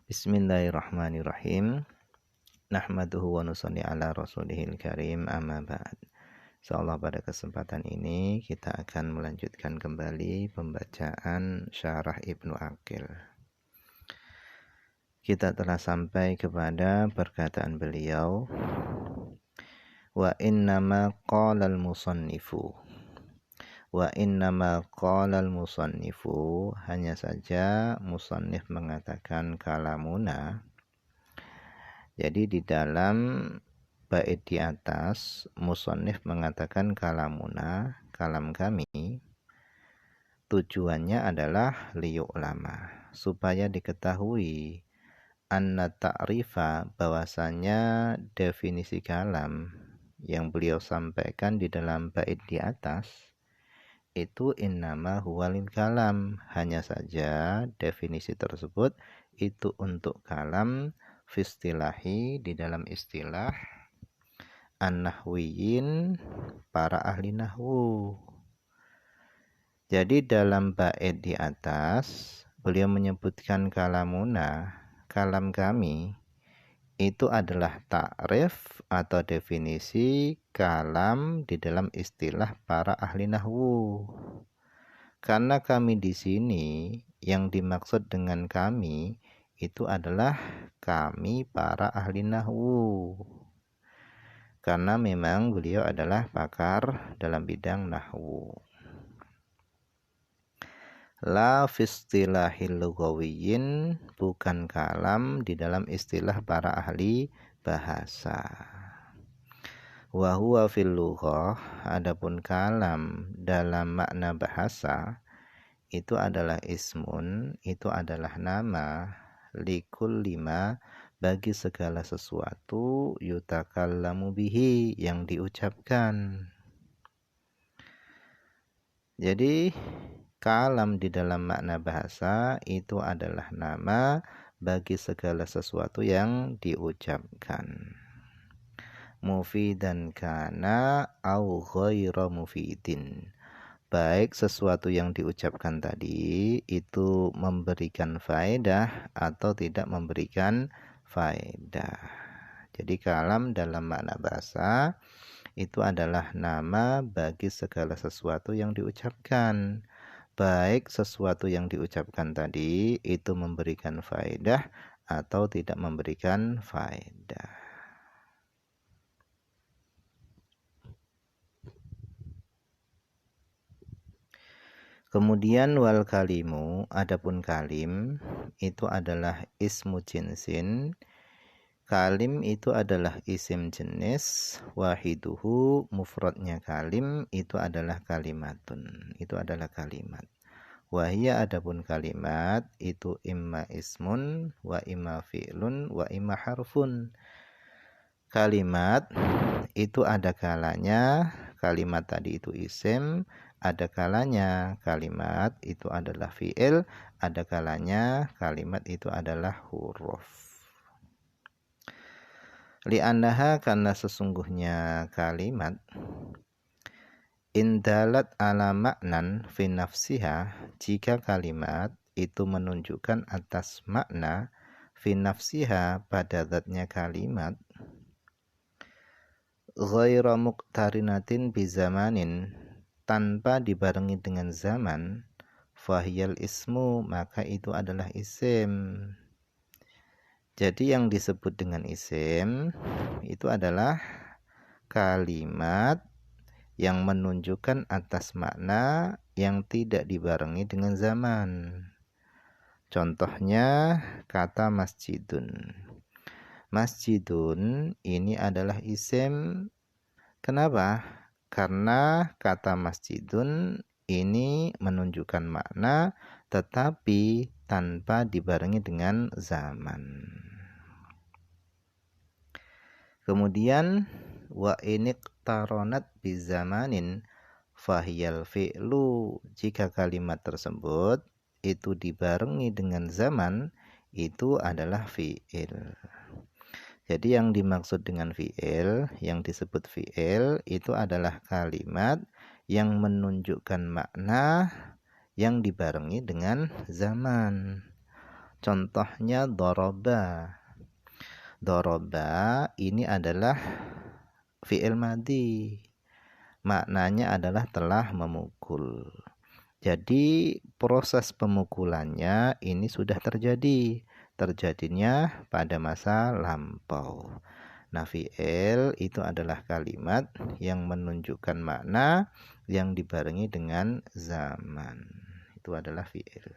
Bismillahirrahmanirrahim. Nahmaduhu wa nusalli ala rasulihil karim, amma ba'd. Insyaallah pada kesempatan ini kita akan melanjutkan kembali pembacaan Syarah Ibnu Aqil. Kita telah sampai kepada perkataan beliau, wa innama qala al-musannifu. Wa innama qala al-musannifu, hanya saja musannif mengatakan kalamuna. Jadi di dalam bait di atas musannif mengatakan kalamuna, kalam kami, tujuannya adalah liyu'lama, supaya diketahui anna ta'rifa, bahwasanya definisi kalam yang beliau sampaikan di dalam bait di atas itu innama huwalil kalam, hanya saja definisi tersebut itu untuk kalam fistilahi, di dalam istilah an-nahwiyin, para ahli nahwu. Jadi dalam bait di atas beliau menyebutkan kalamuna, kalam kami, itu adalah takrif atau definisi kalam di dalam istilah para ahli nahwu. Karena kami di sini, yang dimaksud dengan kami itu adalah kami para ahli nahwu. Karena memang beliau adalah pakar dalam bidang nahwu. La fistilahil lughawiyyin, bukan kalam di dalam istilah para ahli bahasa. Wa huwa fil lughah, adapun kalam dalam makna bahasa itu adalah ismun, itu adalah nama, likul lima, bagi segala sesuatu, yutakallamu bihi, yang diucapkan. Jadi kalam di dalam makna bahasa itu adalah nama bagi segala sesuatu yang diucapkan. Mufidan kana au ghaira mufidin, baik sesuatu yang diucapkan tadi itu memberikan faedah atau tidak memberikan faedah. Jadi kalam dalam makna bahasa itu adalah nama bagi segala sesuatu yang diucapkan, baik sesuatu yang diucapkan tadi itu memberikan faedah atau tidak memberikan faedah. Kemudian wal kalimu, adapun kalim itu adalah ismu jinsin. Kalim itu adalah isim jenis, wahiduhu, mufradnya kalim itu adalah kalimatun, itu adalah kalimat. Wahia, adapun kalimat itu imma ismun wa imma fi'lun wa imma harfun. Kalimat itu ada kalanya kalimat tadi itu isim, ada kalanya kalimat itu adalah fi'il, ada kalanya kalimat itu adalah huruf. Li'annaha, karena sesungguhnya kalimat indalat ala maknan fi nafsiha, jika kalimat itu menunjukkan atas makna fi nafsiha, pada zatnya kalimat, ghaira muqtarinatin bizamanin, tanpa dibarengi dengan zaman, fahiyal ismu, maka itu adalah isim. Jadi yang disebut dengan isim itu adalah kalimat yang menunjukkan atas makna yang tidak dibarengi dengan zaman. Contohnya kata masjidun. Masjidun ini adalah isim. Kenapa? Karena kata masjidun ini menunjukkan makna tetapi tanpa dibarengi dengan zaman. Kemudian wa iniqtaronat bizamanin fahiyal fi'lu, jika kalimat tersebut itu dibarengi dengan zaman, itu adalah fi'il. Jadi yang dimaksud dengan fi'il, yang disebut fi'il itu adalah kalimat yang menunjukkan makna yang dibarengi dengan zaman. Contohnya doroba. Doroba ini adalah fi'il madhi. Maknanya adalah telah memukul. Jadi proses pemukulannya ini sudah terjadi. Terjadinya pada masa lampau. Nah, fi'il itu adalah kalimat yang menunjukkan makna yang dibarengi dengan zaman. Itu adalah fi'il.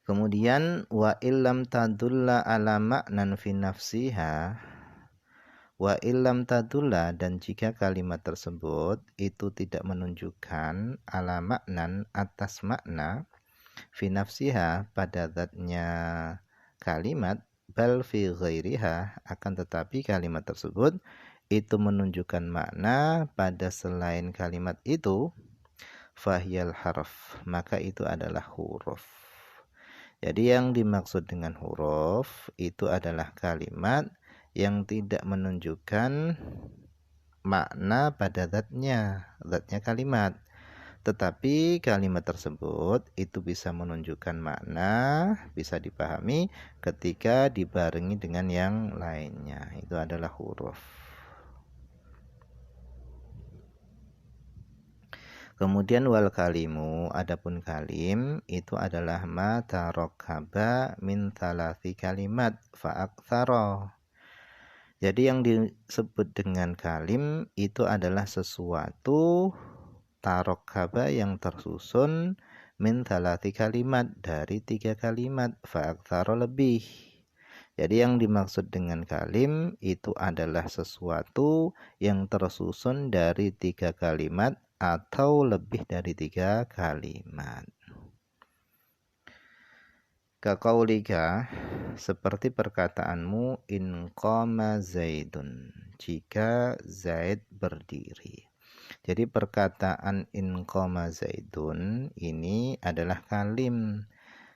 Kemudian wa illam tadulla ala ma'nan fi nafsiha, wa illam tadulla, dan jika kalimat tersebut itu tidak menunjukkan ala maknan atas makna fi nafsiha pada zatnya kalimat, bal fi ghairiha, akan tetapi kalimat tersebut itu menunjukkan makna pada selain kalimat itu, fahyal harf, maka itu adalah huruf. Jadi yang dimaksud dengan huruf itu adalah kalimat yang tidak menunjukkan makna pada zatnya kalimat. Tetapi kalimat tersebut itu bisa menunjukkan makna, bisa dipahami ketika dibarengi dengan yang lainnya. Itu adalah huruf. Kemudian wal kalimu, adapun kalim itu adalah ma tarokkaba min thalathi kalimat fa'aktsara. Jadi yang disebut dengan kalim itu adalah sesuatu tarokkaba yang tersusun min thalathi kalimat, dari 3 kalimat, fa'aktsara, lebih. Jadi yang dimaksud dengan kalim itu adalah sesuatu yang tersusun dari 3 kalimat atau lebih dari 3 kalimat. Kaqaulika, seperti perkataanmu, in qama zaidun, jika Zaid berdiri. Jadi perkataan in qama zaidun ini adalah kalim,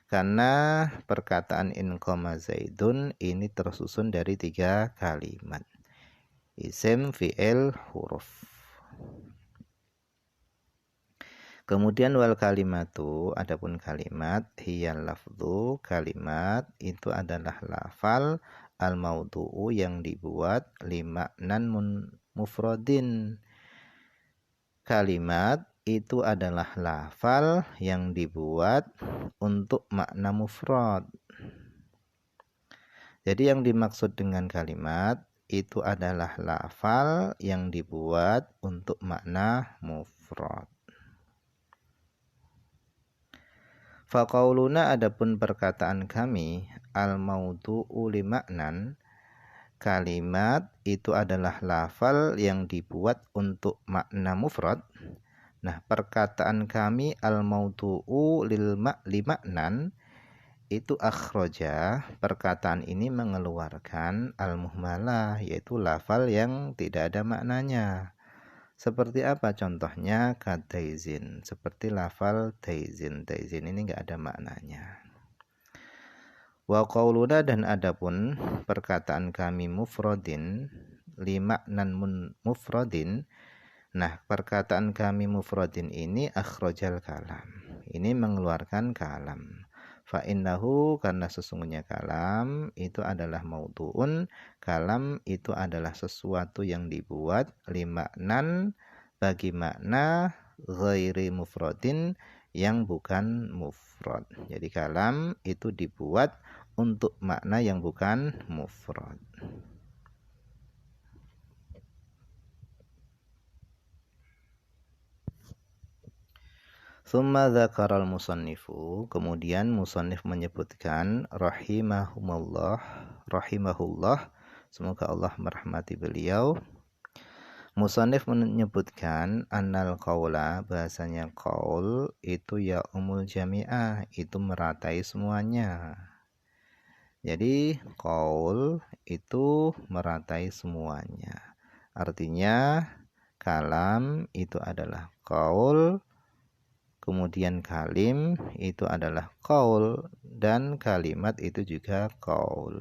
karena perkataan in qama zaidun ini tersusun dari 3 kalimat, isim, fi'il, huruf. Kemudian wal kalimatu, adapun kalimat, hiyal lafdhu, kalimat itu adalah lafal al maudu'u yang dibuat limaknan mufradin. Kalimat itu adalah lafal yang dibuat untuk makna mufrad. Jadi yang dimaksud dengan kalimat itu adalah lafal yang dibuat untuk makna mufrad. Faqauluna, adapun perkataan kami, al maudu'u limaknan, kalimat itu adalah lafal yang dibuat untuk makna mufrad. Nah, perkataan kami al maudu'u limaknan itu akhroja, perkataan ini mengeluarkan al muhmalah, yaitu lafal yang tidak ada maknanya. Seperti apa contohnya? Kataizin, seperti lafal taizin. Taizin ini enggak ada maknanya. Wa qauluna, dan adapun perkataan kami mufradin limaknan mufradin. Nah, perkataan kami mufradin ini akhrajal kalam, ini mengeluarkan kalam. Fa innahu, karena sesungguhnya kalam itu adalah maudhu'un, kalam itu adalah sesuatu yang dibuat limaknan, bagi makna, ghairi mufradin, yang bukan mufrad. Jadi kalam itu dibuat untuk makna yang bukan mufrad. Tsumma dzakaral musannifu, kemudian musannif menyebutkan rahimahumullah, rahimahullah, semoga Allah merahmati beliau. Musannif menyebutkan annal qaula, bahasanya qaul itu ya umul jami'ah, itu meratai semuanya. Jadi qaul itu meratai semuanya. Artinya kalam itu adalah qaul, kemudian kalim itu adalah qaul, dan kalimat itu juga qaul.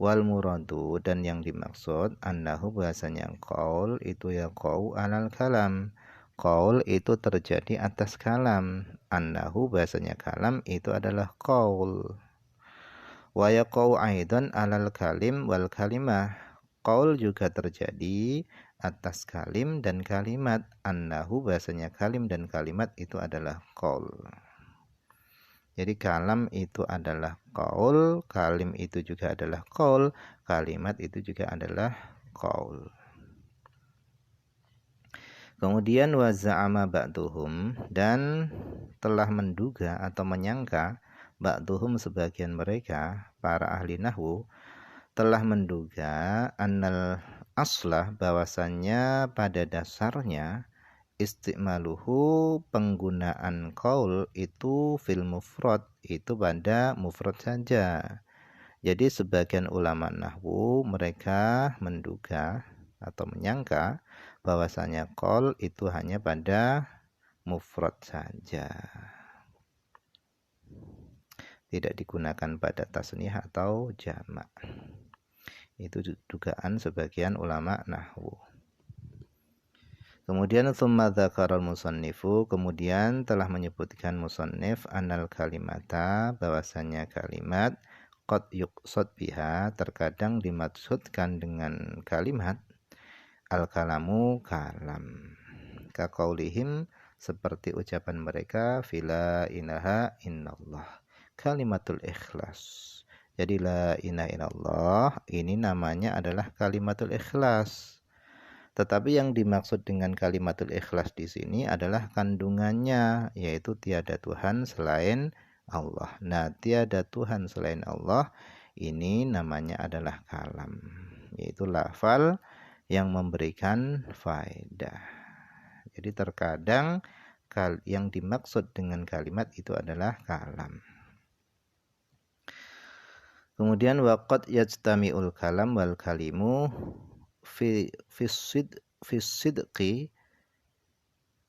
Wal muradu, dan yang dimaksud annahu, bahasanya qaul itu yaqau alal kalam, qaul itu terjadi atas kalam, annahu bahasanya kalam itu adalah qaul. Wa yaqau aidan alal kalim wal kalimah. Qaul juga terjadi atas kalim dan kalimat. Annahu bahasanya kalim dan kalimat itu adalah qaul. Jadi kalam itu adalah qaul, kalim itu juga adalah qaul, kalimat itu juga adalah qaul. Kemudian wa za'ama ba'duhum, dan telah menduga atau menyangka ba'duhum sebagian mereka para ahli nahwu telah menduga annal aslah bahwasannya pada dasarnya istimaluhu penggunaan qaul itu fil mufrad itu pada mufrad saja. Jadi sebagian ulama nahwu mereka menduga atau menyangka bahwasanya qaul itu hanya pada mufrad saja. Tidak digunakan pada tasniyah atau jamak. Itu dugaan sebagian ulama nahwu. Kemudian tsumma dzakaral musannifu, kemudian telah menyebutkan musannif anal kalimata bahwasanya kalimat qad yuqsad biha terkadang dimaksudkan dengan kalimat al kalamu kalam. Ka qaulihim seperti ucapan mereka fila ilaha illallah kalimatul ikhlas. Jadi la ilaha illallah ini namanya adalah kalimatul ikhlas. Tetapi yang dimaksud dengan kalimatul ikhlas di sini adalah kandungannya, yaitu tiada Tuhan selain Allah. Nah, tiada Tuhan selain Allah ini namanya adalah kalam, yaitu lafal yang memberikan faedah. Jadi terkadang yang dimaksud dengan kalimat itu adalah kalam. Kemudian waqad yajtami'ul kalam wal kalimu fi sidqi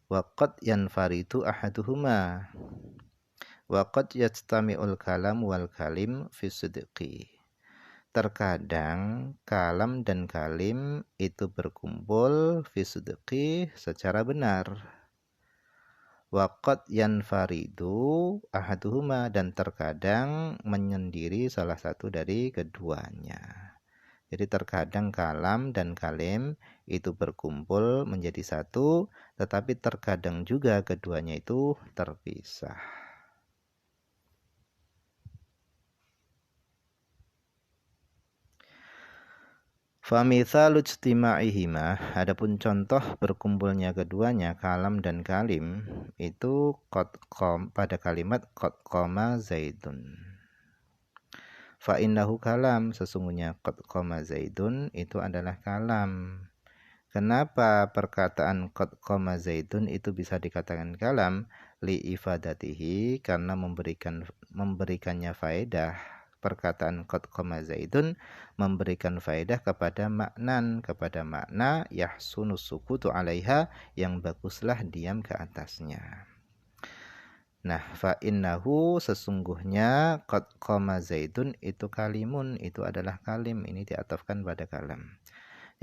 wa qad yanfaridu ahaduhuma wa qad yajtami'ul kalam wal kalim fi sidqi. Terkadang kalam dan kalim itu berkumpul fi sidqi secara benar. Wa qad yanfaridu ahaduhuma, dan terkadang menyendiri salah satu dari keduanya. Jadi terkadang kalam dan kalim itu berkumpul menjadi satu, tetapi terkadang juga keduanya itu terpisah. Famithalu ijtima'ihima, adapun contoh berkumpulnya keduanya kalam dan kalim itu pada kalimat qad qama zaidun. Fa innahu kalam, sesungguhnya qad qama zaidun itu adalah kalam. Kenapa perkataan qad qama zaidun itu bisa dikatakan kalam? Li ifadatihi, karena memberikannya faedah. Perkataan qad qama zaidun memberikan faedah kepada makna yahsunus sukutu alaiha, yang baguslah diam ke atasnya. Nah, fa innahu, sesungguhnya qad qama zaidun itu kalimun, itu adalah kalim, ini diatafkan pada kalam.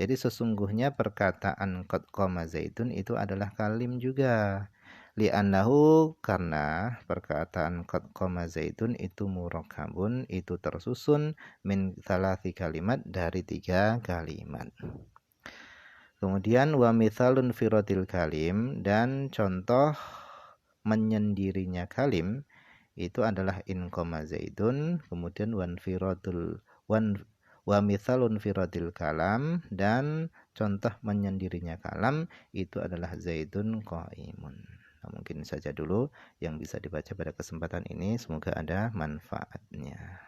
Jadi sesungguhnya perkataan qad qama zaidun itu adalah kalim juga. Li'annahu, karena perkataan qad qama zaidun itu murakkabun, itu tersusun min thalathi kalimat, dari 3 kalimat. Kemudian wa mithalun firadil kalim, dan contoh menyendirinya kalim itu adalah in qama zaidun, kemudian wa mithalun firadil kalam, dan contoh menyendirinya kalam itu adalah zaidun qaimun. Nah, mungkin saja dulu yang bisa dibaca pada kesempatan ini, semoga ada manfaatnya.